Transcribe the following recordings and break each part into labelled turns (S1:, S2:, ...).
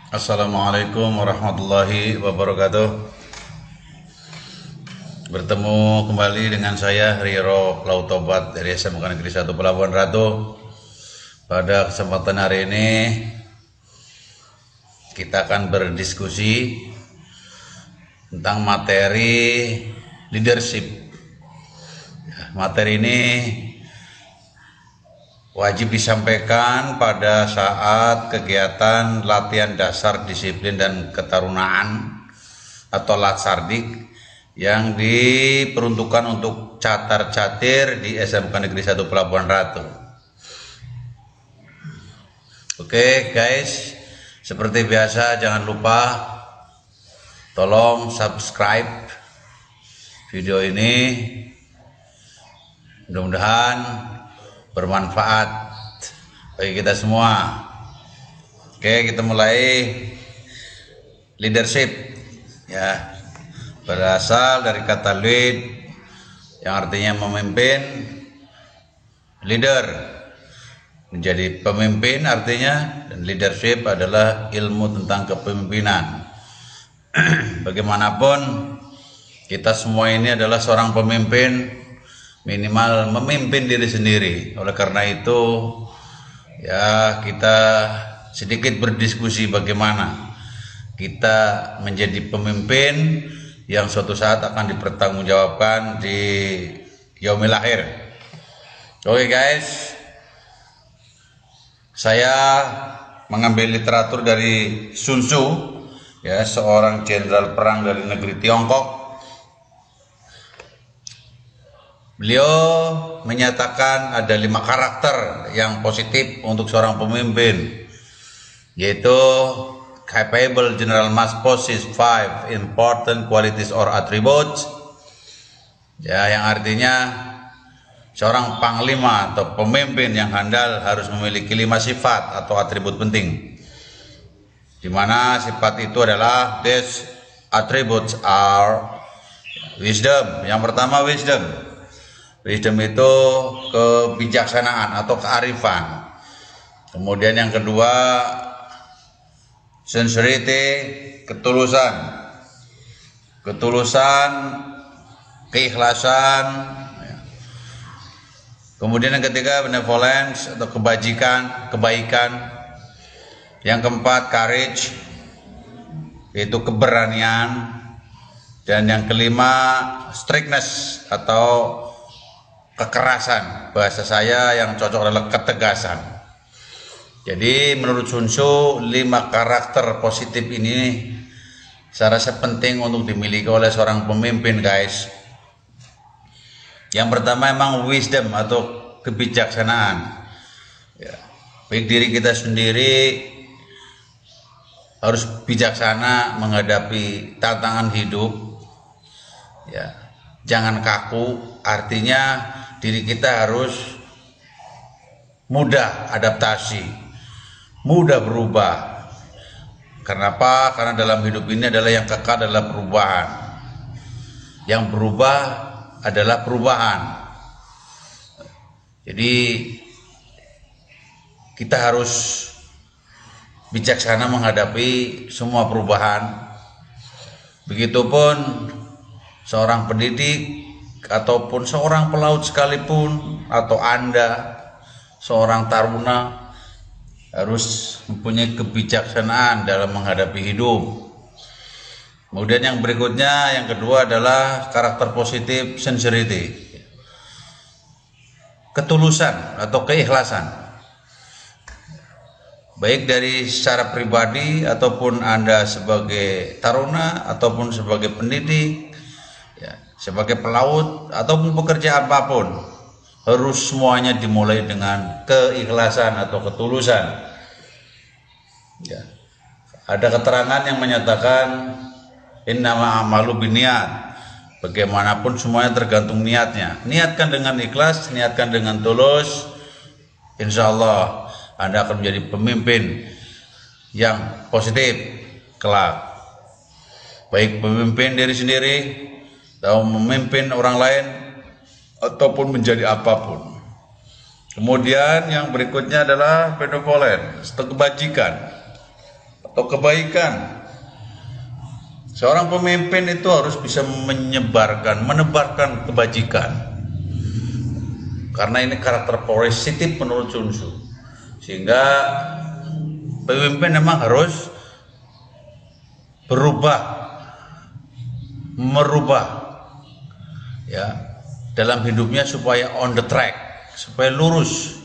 S1: Assalamualaikum warahmatullahi wabarakatuh. Bertemu kembali dengan saya Riro Lautobat dari SMK Negeri 1 Pelabuhan Ratu. Pada kesempatan hari ini kita akan berdiskusi tentang materi leadership. Materi ini wajib disampaikan pada saat kegiatan latihan dasar disiplin dan ketarunaan atau Latsardik yang diperuntukkan untuk catar-catir di SMK Negeri 1 Pelabuhan Ratu. Oke guys, seperti biasa jangan lupa tolong subscribe video ini, mudah-mudahan bermanfaat bagi kita semua. Oke, kita mulai. Leadership ya, berasal dari kata lead yang artinya memimpin. Leader menjadi pemimpin artinya, dan leadership adalah ilmu tentang kepemimpinan. Bagaimanapun kita semua ini adalah seorang pemimpin, minimal memimpin diri sendiri. Oleh karena itu ya, kita sedikit berdiskusi bagaimana kita menjadi pemimpin yang suatu saat akan dipertanggungjawabkan di yaumil akhir. Oke guys, saya mengambil literatur dari Sun Tzu, ya, seorang jenderal perang dari negeri Tiongkok. Beliau menyatakan ada 5 karakter yang positif untuk seorang pemimpin, yaitu capable general must possess 5 important qualities or attributes, ya, yang artinya seorang panglima atau pemimpin yang handal harus memiliki 5 sifat atau atribut penting, di mana sifat itu adalah these attributes are wisdom. Yang pertama wisdom. Wisdom itu kebijaksanaan atau kearifan. Kemudian yang kedua sincerity, ketulusan. Ketulusan, keikhlasan. Kemudian yang ketiga benevolence atau kebaikan. Yang keempat courage, yaitu keberanian. Dan yang kelima strictness atau kekerasan. Bahasa saya yang cocok adalah ketegasan. Jadi menurut Sun Tzu, 5 karakter positif ini saya rasa penting untuk dimiliki oleh seorang pemimpin guys. Yang pertama memang wisdom atau kebijaksanaan, ya, baik diri kita sendiri harus bijaksana menghadapi tantangan hidup, ya, jangan kaku. Artinya diri kita harus mudah adaptasi, mudah berubah. Kenapa? Karena dalam hidup ini adalah yang kekal adalah perubahan. Yang berubah adalah perubahan. Jadi kita harus bijaksana menghadapi semua perubahan. Begitupun seorang pendidik ataupun seorang pelaut sekalipun, atau Anda seorang taruna, harus mempunyai kebijaksanaan dalam menghadapi hidup. Kemudian yang berikutnya, yang kedua adalah karakter positif sincerity, ketulusan atau keikhlasan, baik dari secara pribadi ataupun Anda sebagai taruna ataupun sebagai pendidik, ya, sebagai pelaut ataupun pekerja apapun, harus semuanya dimulai dengan keikhlasan atau ketulusan. Ya. Ada keterangan yang menyatakan innama amalu binniyat. Bagaimanapun semuanya tergantung niatnya. Niatkan dengan ikhlas, niatkan dengan tulus, insya Allah Anda akan menjadi pemimpin yang positif kelak. Baik pemimpin diri sendiri atau memimpin orang lain ataupun menjadi apapun. Kemudian yang berikutnya adalah benevolence, kebajikan. atau kebaikan. Seorang pemimpin itu harus bisa menebarkan kebajikan. Karena ini karakter positif menurut Sun Tzu. Sehingga pemimpin memang harus merubah ya dalam hidupnya supaya on the track, supaya lurus,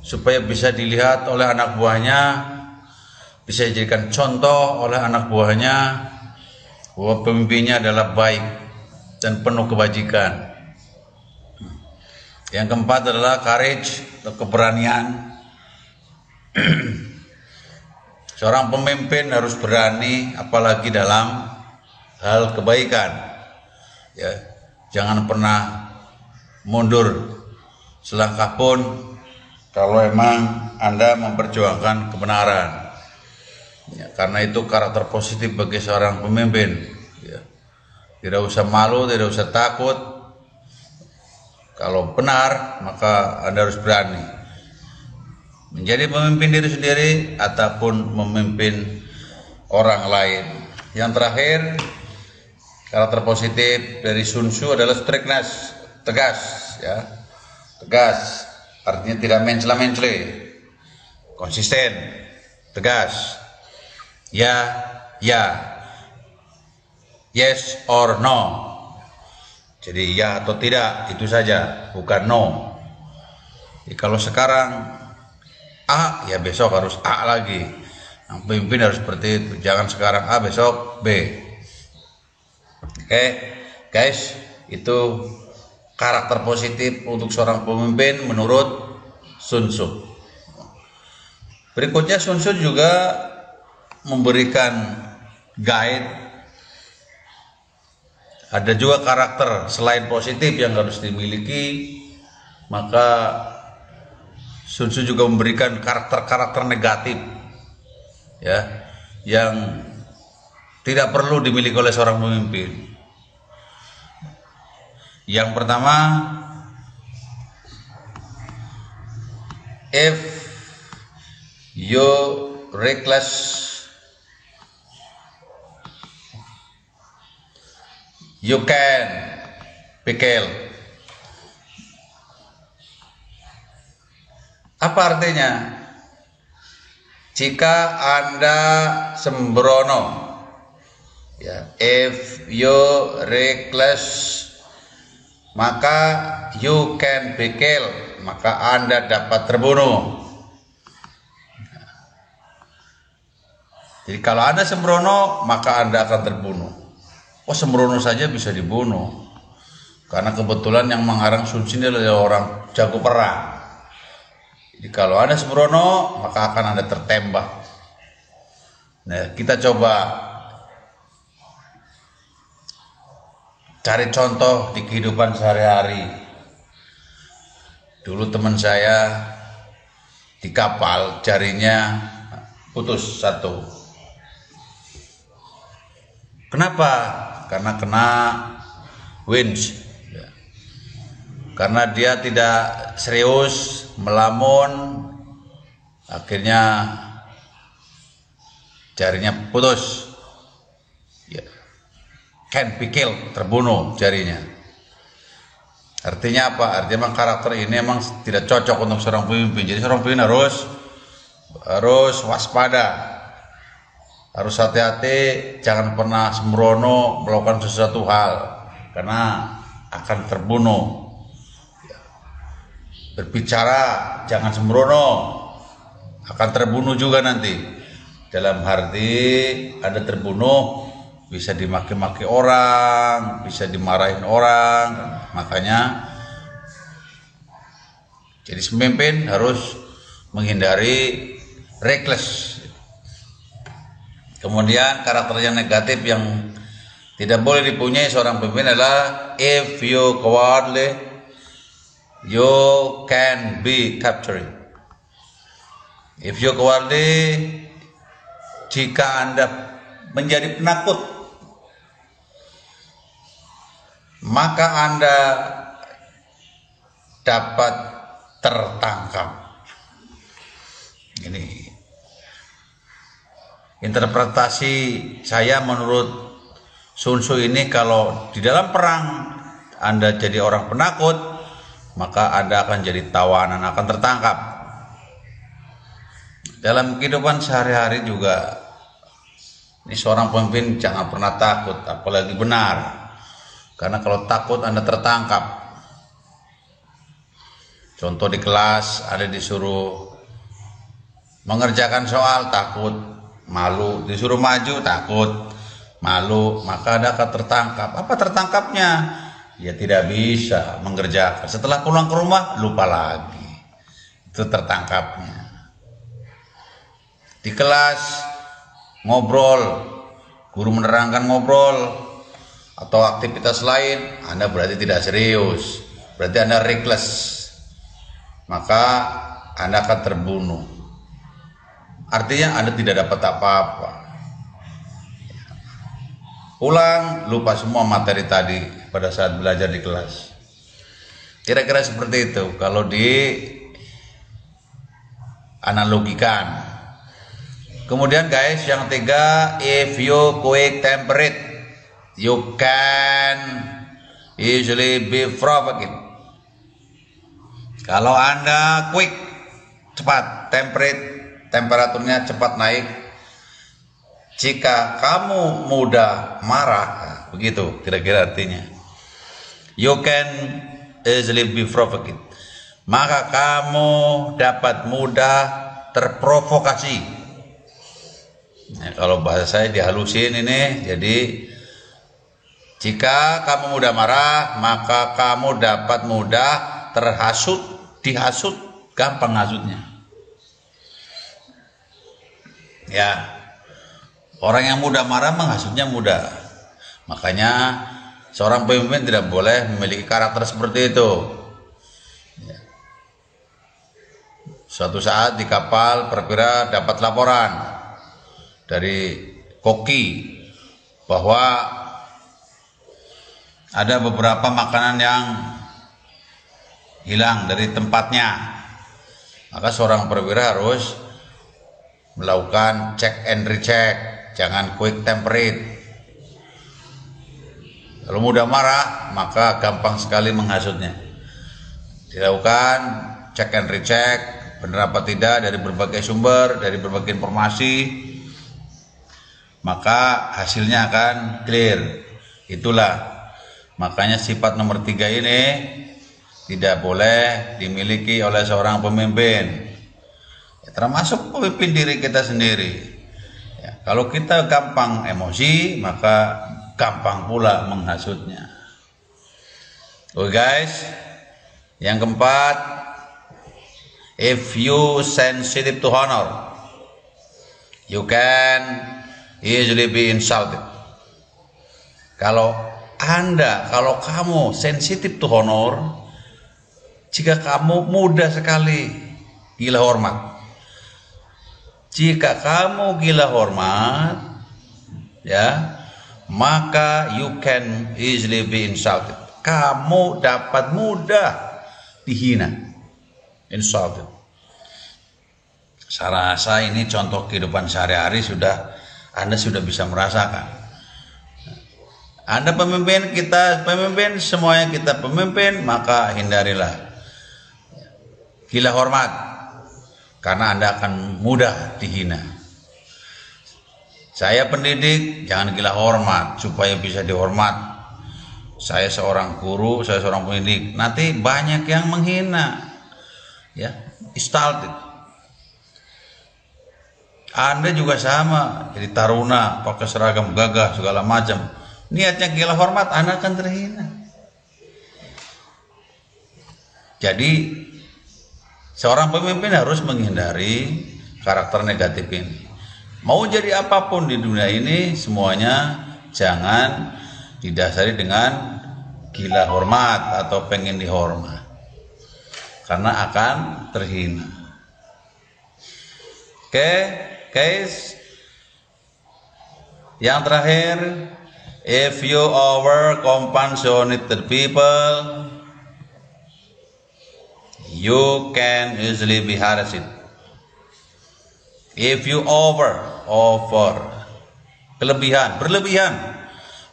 S1: supaya bisa dilihat oleh anak buahnya, bisa dijadikan contoh oleh anak buahnya bahwa pemimpinnya adalah baik dan penuh kebajikan. Yang keempat adalah courage atau keberanian. Seorang pemimpin harus berani, apalagi dalam hal kebaikan. Ya, jangan pernah mundur selangkah pun kalau emang Anda memperjuangkan kebenaran. Ya, karena itu karakter positif bagi seorang pemimpin. Ya, tidak usah malu, tidak usah takut. Kalau benar, maka Anda harus berani menjadi pemimpin diri sendiri ataupun memimpin orang lain. Yang terakhir, karakter positif dari Sun Tzu adalah strictness, tegas, ya. Tegas artinya tidak mencela-mencela, konsisten, tegas. Ya, yes or no. Jadi ya atau tidak, itu saja, bukan no. Jadi kalau sekarang A, ya besok harus A lagi. Yang pemimpin harus seperti itu. Jangan sekarang A, besok B. Oke, guys, itu karakter positif untuk seorang pemimpin menurut Sun Tzu. Berikutnya Sun Tzu juga memberikan guide. Ada juga karakter selain positif yang harus dimiliki, maka Sun Tzu juga memberikan karakter-karakter negatif, ya, yang tidak perlu dimiliki oleh seorang pemimpin. Yang pertama, if you reckless, you can pickle. Apa artinya? Jika Anda sembrono, ya, if you reckless, maka you can pickle, maka Anda dapat terbunuh. Jadi kalau Anda sembrono, maka Anda akan terbunuh. Oh, sembrono saja bisa dibunuh. Karena kebetulan yang mengarang Sun Tzu adalah orang jago perang. Jadi kalau Anda sembrono, maka akan Anda tertembak. Nah, kita coba cari contoh di kehidupan sehari-hari. Dulu teman saya di kapal jarinya putus satu. Kenapa? Karena kena winch. Karena dia tidak serius, melamun, akhirnya jarinya putus. Ya. Can be killed, terbunuh jarinya. Artinya apa? Artinya memang karakter ini memang tidak cocok untuk seorang pemimpin. Jadi seorang pemimpin harus waspada, harus hati-hati, jangan pernah sembrono melakukan sesuatu hal karena akan terbunuh. Berbicara jangan sembrono, akan terbunuh juga nanti. Dalam arti Anda terbunuh, bisa dimaki-maki orang, bisa dimarahin orang. Makanya jadi pemimpin harus menghindari reckless. Kemudian karakter yang negatif yang tidak boleh dipunyai seorang pemimpin adalah if you cowardly, you can be captured. If you cowardly, jika Anda menjadi penakut, maka Anda dapat tertangkap. Ini interpretasi saya menurut Sun Tzu ini, kalau di dalam perang Anda jadi orang penakut, maka Anda akan jadi tawanan, akan tertangkap. Dalam kehidupan sehari-hari juga, ini seorang pemimpin jangan pernah takut, apalagi benar. Karena kalau takut Anda tertangkap. Contoh di kelas, ada disuruh mengerjakan soal, takut, malu. Disuruh maju, takut, malu. Maka Anda akan tertangkap. Apa tertangkapnya? Ya tidak bisa mengerjakan. Setelah pulang ke rumah, lupa lagi. Itu tertangkapnya. Di kelas ngobrol, guru menerangkan ngobrol atau aktivitas lain, Anda berarti tidak serius, berarti Anda reckless, maka Anda akan terbunuh. Artinya Anda tidak dapat apa-apa. Pulang, lupa semua materi tadi pada saat belajar di kelas. Kira-kira seperti itu kalau di analogikan. Kemudian guys, yang ketiga, if you quick temperate, you can easily be provoked. Kalau Anda quick, cepat, temperate, temperaturnya cepat naik. Jika kamu mudah marah, begitu kira-kira artinya. You can easily be provoked. Maka kamu dapat mudah terprovokasi. Nah, kalau bahasa saya dihalusin ini, jadi jika kamu mudah marah, maka kamu dapat mudah terhasut, dihasut, gampang hasutnya. Ya, orang yang mudah marah menghasutnya mudah. Makanya seorang pemimpin tidak boleh memiliki karakter seperti itu. Ya. Suatu saat di kapal perwira dapat laporan dari koki bahwa ada beberapa makanan yang hilang dari tempatnya. Maka seorang perwira harus melakukan check and recheck, jangan quick temperate. Kalau mudah marah, maka gampang sekali menghasutnya. Dilakukan check and recheck, benar apa tidak dari berbagai sumber, dari berbagai informasi, maka hasilnya akan clear. Itulah makanya sifat nomor 3 ini tidak boleh dimiliki oleh seorang pemimpin, ya, termasuk pemimpin diri kita sendiri. Ya, kalau kita gampang emosi, maka gampang pula menghasutnya. Oke guys, yang keempat, if you sensitive to honor, you can easily be insulted. Kalau kamu sensitif to honor, jika kamu mudah sekali gila hormat. Jika kamu gila hormat, ya, maka you can easily be insulted. Kamu dapat mudah dihina, insulted. Saya rasa ini contoh kehidupan sehari-hari Anda sudah bisa merasakan. Anda pemimpin, kita pemimpin, semuanya kita pemimpin, maka hindarilah gila hormat, karena Anda akan mudah dihina. Saya pendidik, jangan gila hormat supaya bisa dihormat. Saya seorang guru, saya seorang pendidik, nanti banyak yang menghina, ya, insulted. Anda juga sama, jadi taruna, pakai seragam gagah segala macam. Niatnya gila hormat, Anda akan terhina. Jadi seorang pemimpin harus menghindari karakter negatif ini. Mau jadi apapun di dunia ini, semuanya jangan didasari dengan gila hormat atau pengen dihormat, karena akan terhina. Oke, guys. Yang terakhir, if you over compassionate people, you can easily be harassed. If you berlebihan,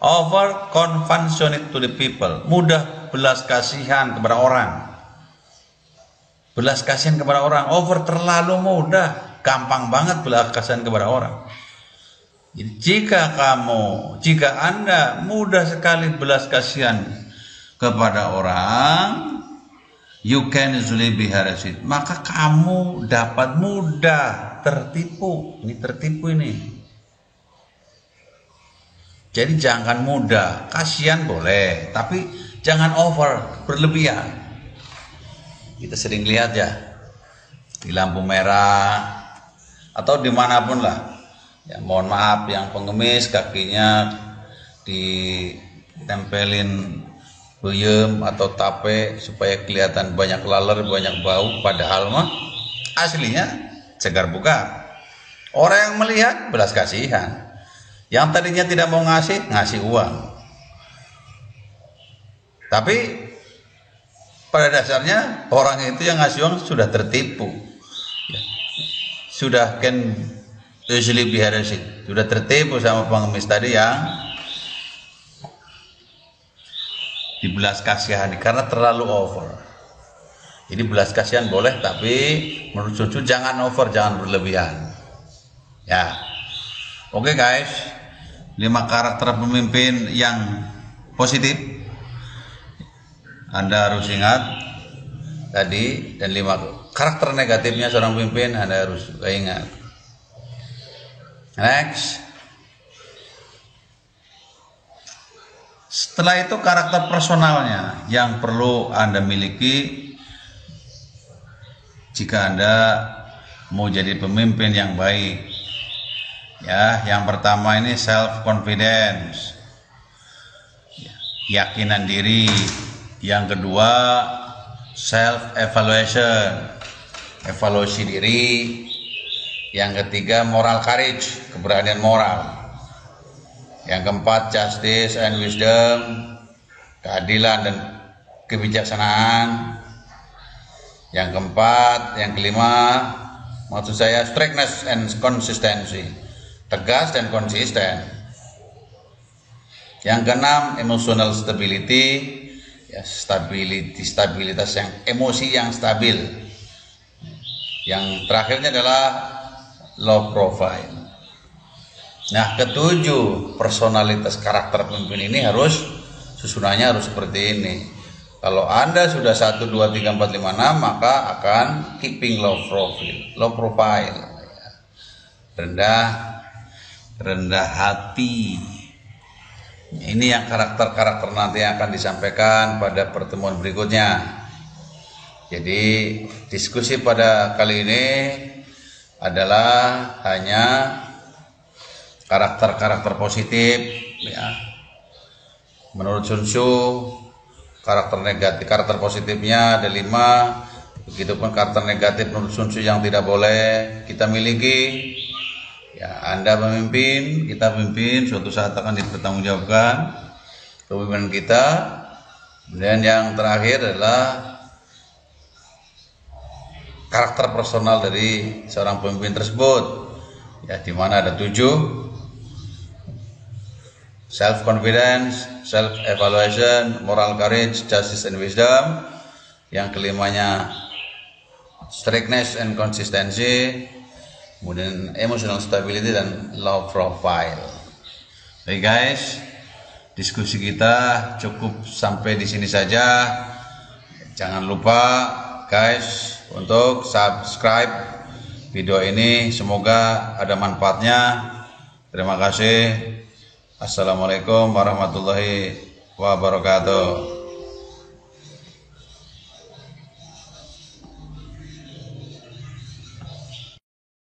S1: over compassionate to the people, mudah belas kasihan kepada orang. Belas kasihan kepada orang, over terlalu mudah, gampang banget belas kasihan kepada orang. Jadi jika Anda mudah sekali belas kasihan kepada orang, you can easily be harassed, maka kamu dapat mudah tertipu. Ini tertipu ini. Jadi jangan mudah, kasihan boleh, tapi jangan over, berlebihan. Kita sering lihat ya, di lampu merah atau dimanapun lah. Ya, mohon maaf, yang pengemis kakinya ditempelin buyem atau tape supaya kelihatan banyak laler, banyak bau, padahal mah aslinya segar bugar. Orang yang melihat belas kasihan. Yang tadinya tidak mau ngasih uang. Tapi pada dasarnya orang itu yang ngasih uang sudah tertipu. Sudah can easily be harassed. Sudah tertipu sama pengemis tadi yang dibelas kasihani karena terlalu over. Jadi belas kasihan boleh, tapi menurut cucu jangan over, jangan berlebihan. Ya. Oke guys. 5 karakter pemimpin yang positif Anda harus ingat tadi, dan 5 karakter negatifnya seorang pemimpin Anda harus ingat. Next. Setelah itu karakter personalnya yang perlu Anda miliki jika Anda mau jadi pemimpin yang baik. Ya, yang pertama ini self confidence, keyakinan diri. Yang kedua self evaluation, evaluasi diri. Yang ketiga moral courage, keberanian moral. Yang keempat justice and wisdom, keadilan dan kebijaksanaan. Yang kelima maksud saya strictness and consistency, tegas dan konsisten. Yang keenam emotional stability, ya, stabilitas yang emosi yang stabil. Yang terakhirnya adalah low profile. Nah, ketujuh personalitas karakter pemimpin ini susunannya harus seperti ini. Kalau Anda sudah 1, 2, 3, 4, 5, 6, maka akan keeping low profile, rendah hati. Ini yang karakter-karakter nanti yang akan disampaikan pada pertemuan berikutnya. Jadi diskusi pada kali ini adalah hanya karakter-karakter positif, ya. Menurut Sun Tzu, karakter positifnya ada 5. Begitupun karakter negatif menurut Sun Tzu yang tidak boleh kita miliki. Ya, Anda memimpin, kita pimpin, suatu saat akan dipertanggungjawabkan kepemimpinan kita. Dan yang terakhir adalah karakter personal dari seorang pemimpin tersebut. Ya, di mana ada 7. Self confidence, self evaluation, moral courage, justice and wisdom. Yang kelimanya strictness and consistency, kemudian emotional stability dan low profile. Oke guys, diskusi kita cukup sampai di sini saja. Jangan lupa guys untuk subscribe video ini, semoga ada manfaatnya. Terima kasih. Assalamualaikum warahmatullahi wabarakatuh.